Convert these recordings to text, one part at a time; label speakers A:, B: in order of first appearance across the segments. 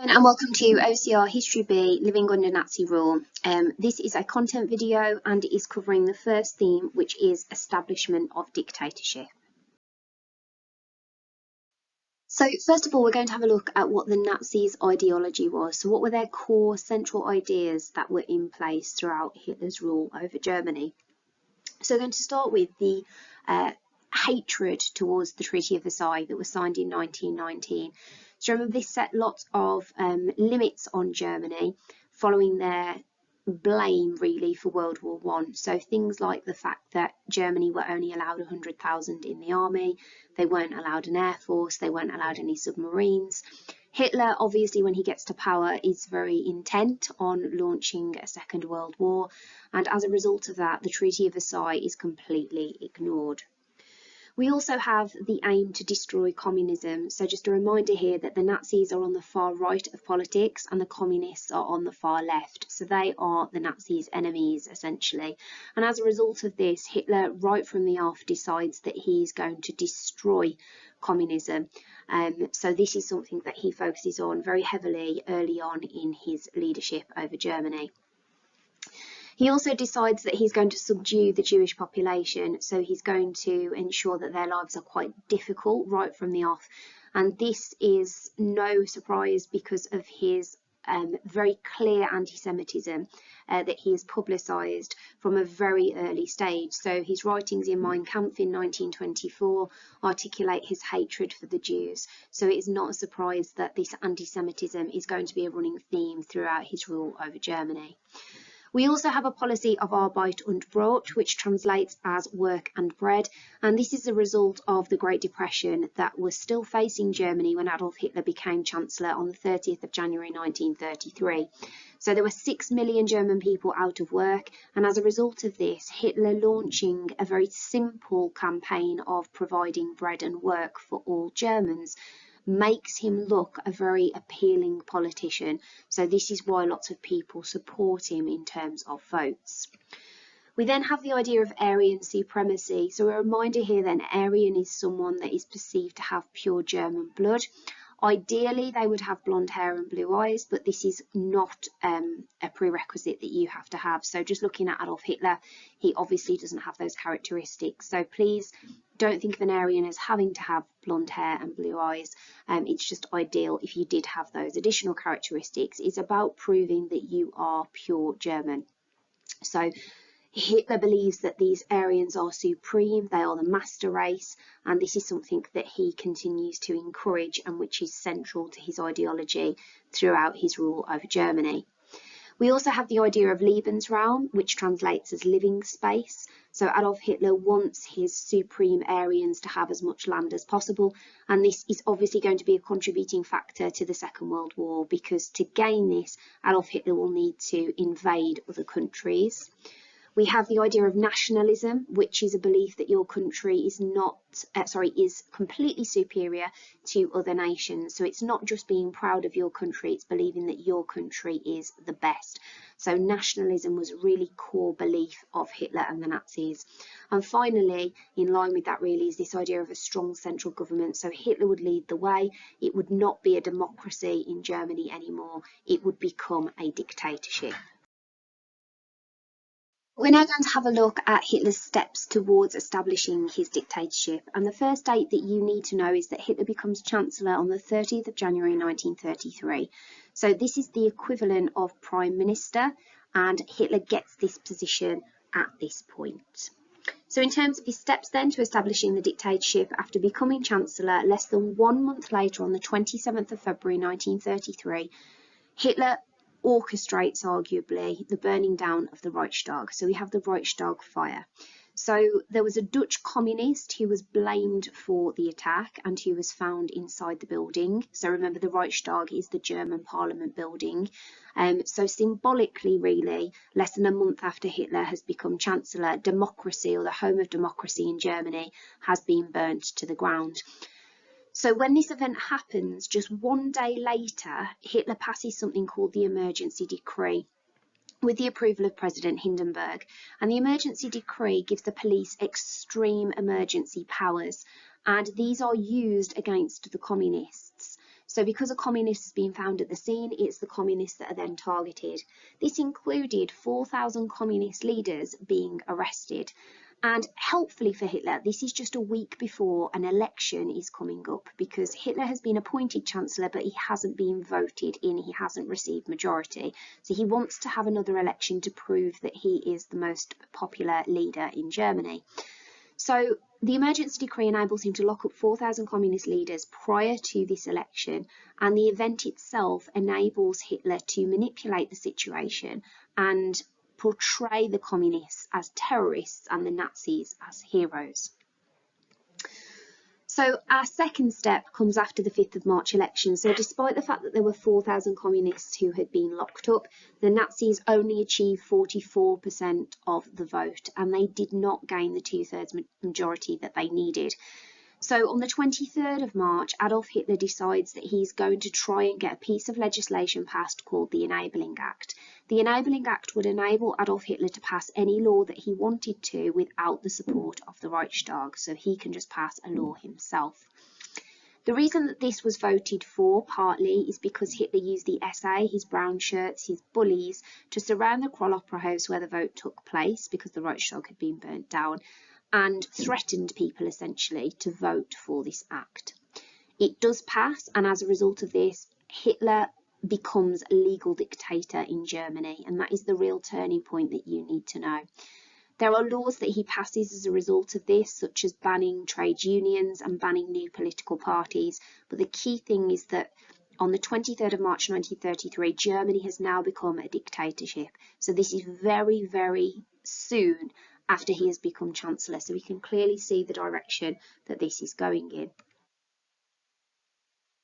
A: And welcome to OCR History B, Living Under Nazi Rule. This is a content video and it is covering the first theme, which is establishment of dictatorship. So first of all, we're going to have a look at what the Nazis' ideology was. So what were their core central ideas that were in place throughout Hitler's rule over Germany? So we're going to start with the hatred towards the Treaty of Versailles that was signed in 1919. So remember, this set lots of limits on Germany following their blame really for World War I. So things like the fact that Germany were only allowed 100,000 in the army, they weren't allowed an air force, they weren't allowed any submarines. Hitler, obviously, when he gets to power, is very intent on launching a Second World War, and as a result of that, the Treaty of Versailles is completely ignored. We also have the aim to destroy communism. So just a reminder here that the Nazis are on the far right of politics and the communists are on the far left. So they are the Nazis' enemies, essentially. And as a result of this, Hitler, right from the off, decides that he's going to destroy communism. So this is something that he focuses on very heavily early on in his leadership over Germany. He also decides that he's going to subdue the Jewish population, so he's going to ensure that their lives are quite difficult right from the off. And this is no surprise because of his very clear anti-Semitism that he has publicised from a very early stage. So his writings in Mein Kampf in 1924 articulate his hatred for the Jews. So it is not a surprise that this anti-Semitism is going to be a running theme throughout his rule over Germany. We also have a policy of Arbeit und Brot, which translates as work and bread, and this is a result of the Great Depression that was still facing Germany when Adolf Hitler became Chancellor on the 30th of January 1933. So there were 6 million German people out of work, and as a result of this, Hitler launching a very simple campaign of providing bread and work for all Germans makes him look a very appealing politician. So this is why lots of people support him in terms of votes. We then have the idea of Aryan supremacy. So a reminder here then, Aryan is someone that is perceived to have pure German blood. Ideally, they would have blonde hair and blue eyes, but this is not a prerequisite that you have to have. So just looking at Adolf Hitler, he obviously doesn't have those characteristics. So please don't think of an Aryan as having to have blonde hair and blue eyes. It's just ideal if you did have those additional characteristics. It's about proving that you are pure German. So Hitler believes that these Aryans are supreme, they are the master race, and this is something that he continues to encourage and which is central to his ideology throughout his rule over Germany. We also have the idea of Lebensraum, which translates as living space. So Adolf Hitler wants his supreme Aryans to have as much land as possible, and this is obviously going to be a contributing factor to the Second World War, because to gain this, Adolf Hitler will need to invade other countries. We have the idea of nationalism, which is a belief that your country is is completely superior to other nations. So it's not just being proud of your country, it's believing that your country is the best. So nationalism was a really core belief of Hitler and the Nazis. And finally, in line with that really, is this idea of a strong central government. So Hitler would lead the way. It would not be a democracy in Germany anymore. It would become a dictatorship. We're now going to have a look at Hitler's steps towards establishing his dictatorship, and the first date that you need to know is that Hitler becomes Chancellor on the 30th of January 1933. So this is the equivalent of Prime Minister, and Hitler gets this position at this point. So in terms of his steps then to establishing the dictatorship after becoming Chancellor, less than 1 month later on the 27th of February 1933, Hitler orchestrates arguably the burning down of the Reichstag. So we have the Reichstag Fire. So there was a Dutch communist who was blamed for the attack and who was found inside the building. So remember, the Reichstag is the German Parliament building. So symbolically, really, less than a month after Hitler has become Chancellor, democracy, or the home of democracy in Germany, has been burnt to the ground. So when this event happens, just 1 day later, Hitler passes something called the Emergency Decree with the approval of President Hindenburg. And the Emergency Decree gives the police extreme emergency powers, and these are used against the communists. So because a communist has been found at the scene, it's the communists that are then targeted. This included 4,000 communist leaders being arrested. And helpfully for Hitler, this is just a week before an election is coming up, because Hitler has been appointed Chancellor, but he hasn't been voted in, he hasn't received majority. So he wants to have another election to prove that he is the most popular leader in Germany. So the emergency decree enables him to lock up 4,000 communist leaders prior to this election, and the event itself enables Hitler to manipulate the situation and portray the communists as terrorists and the Nazis as heroes. So our second step comes after the 5th of March election. So despite the fact that there were 4,000 communists who had been locked up, the Nazis only achieved 44% of the vote, and they did not gain the 2/3 majority that they needed. So on the 23rd of March, Adolf Hitler decides that he's going to try and get a piece of legislation passed called the Enabling Act. The Enabling Act would enable Adolf Hitler to pass any law that he wanted to without the support of the Reichstag, so he can just pass a law himself. The reason that this was voted for, partly, is because Hitler used the SA, his brown shirts, his bullies, to surround the Kroll Opera House where the vote took place, because the Reichstag had been burnt down, and threatened people essentially to vote for this act. It does pass, and as a result of this, Hitler becomes a legal dictator in Germany, and that is the real turning point that you need to know. There are laws that he passes as a result of this, such as banning trade unions and banning new political parties, but the key thing is that on the 23rd of March 1933, Germany has now become a dictatorship. So this is very, very soon after he has become Chancellor, so we can clearly see the direction that this is going in.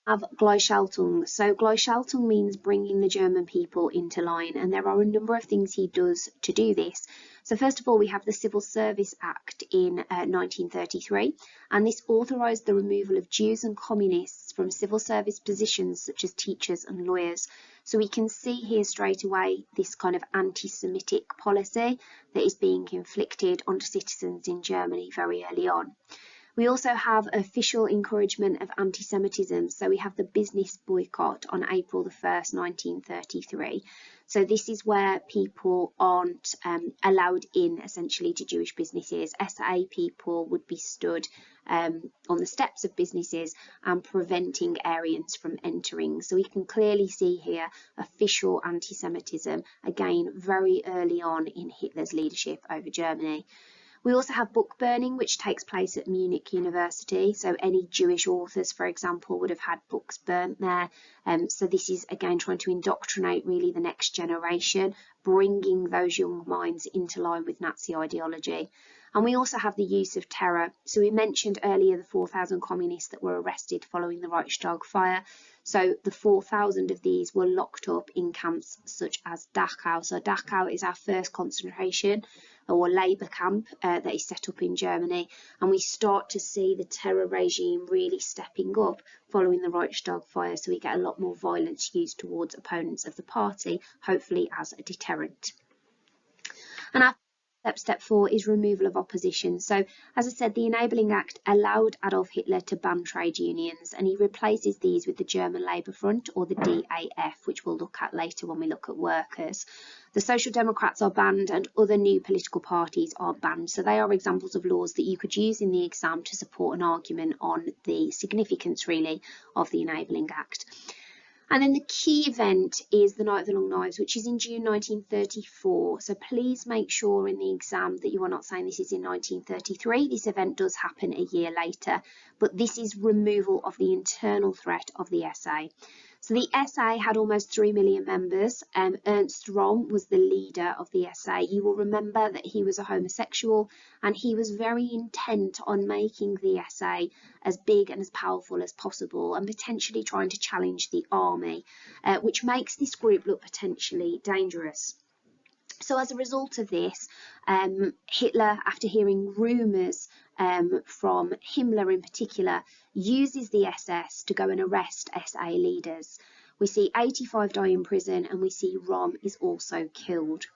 A: Have Gleichschaltung. So Gleichschaltung means bringing the German people into line, and there are a number of things he does to do this. So first of all, we have the Civil Service Act in 1933, and this authorised the removal of Jews and communists from civil service positions such as teachers and lawyers. So we can see here straight away this kind of anti-Semitic policy that is being inflicted onto citizens in Germany very early on. We also have official encouragement of anti-Semitism. So we have the business boycott on April the 1st, 1933. So this is where people aren't allowed in, essentially, to Jewish businesses. SA people would be stood on the steps of businesses and preventing Aryans from entering. So we can clearly see here official anti-Semitism, again, very early on in Hitler's leadership over Germany. We also have book burning, which takes place at Munich University. So any Jewish authors, for example, would have had books burnt there. So this is, again, trying to indoctrinate really the next generation, bringing those young minds into line with Nazi ideology. And we also have the use of terror. So we mentioned earlier the 4,000 communists that were arrested following the Reichstag fire. So the 4,000 of these were locked up in camps such as Dachau. So Dachau is our first concentration or labour camp that is set up in Germany, and we start to see the terror regime really stepping up following the Reichstag fire, so we get a lot more violence used towards opponents of the party, hopefully as a deterrent. And our step 4 is removal of opposition. So, as I said, the Enabling Act allowed Adolf Hitler to ban trade unions, and he replaces these with the German Labour Front, or the DAF, which we'll look at later when we look at workers. The Social Democrats are banned, and other new political parties are banned. So they are examples of laws that you could use in the exam to support an argument on the significance, really, of the Enabling Act. And then the key event is the Night of the Long Knives, which is in June 1934. So please make sure in the exam that you are not saying this is in 1933. This event does happen a year later, but this is removal of the internal threat of the SA. So the SA had almost 3 million members. Ernst Röhm was the leader of the SA. You will remember that he was a homosexual, and he was very intent on making the SA as big and as powerful as possible, and potentially trying to challenge the army, which makes this group look potentially dangerous. So as a result of this, Hitler, after hearing rumours from Himmler in particular, uses the SS to go and arrest SA leaders. We see 85 die in prison, and we see Röhm is also killed.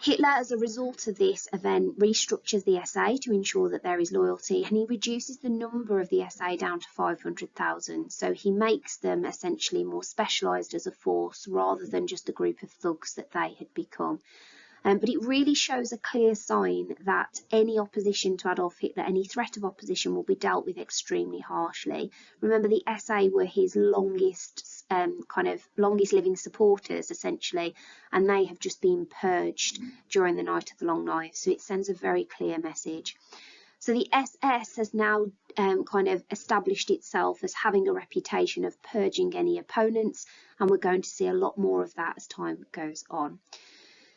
A: Hitler, as a result of this event, restructures the SA to ensure that there is loyalty, and he reduces the number of the SA down to 500,000. So he makes them essentially more specialised as a force rather than just a group of thugs that they had become. But it really shows a clear sign that any opposition to Adolf Hitler, any threat of opposition, will be dealt with extremely harshly. Remember, the SA were his longest living supporters, essentially, and they have just been purged during the Night of the Long Knives. So it sends a very clear message. So the SS has now kind of established itself as having a reputation of purging any opponents, and we're going to see a lot more of that as time goes on.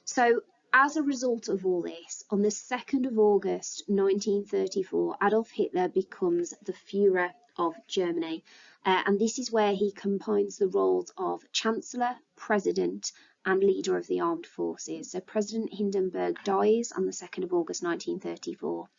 A: So as a result of all this, on the 2nd of August 1934, Adolf Hitler becomes the Führer of Germany. And this is where he combines the roles of Chancellor, President, and leader of the armed forces. So President Hindenburg dies on the 2nd of August 1934.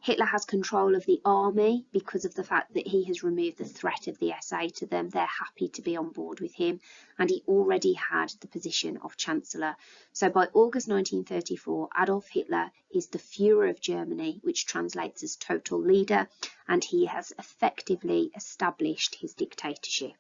A: Hitler has control of the army because of the fact that he has removed the threat of the SA to them. They're happy to be on board with him, and he already had the position of Chancellor. So by August 1934, Adolf Hitler is the Führer of Germany, which translates as total leader, and he has effectively established his dictatorship.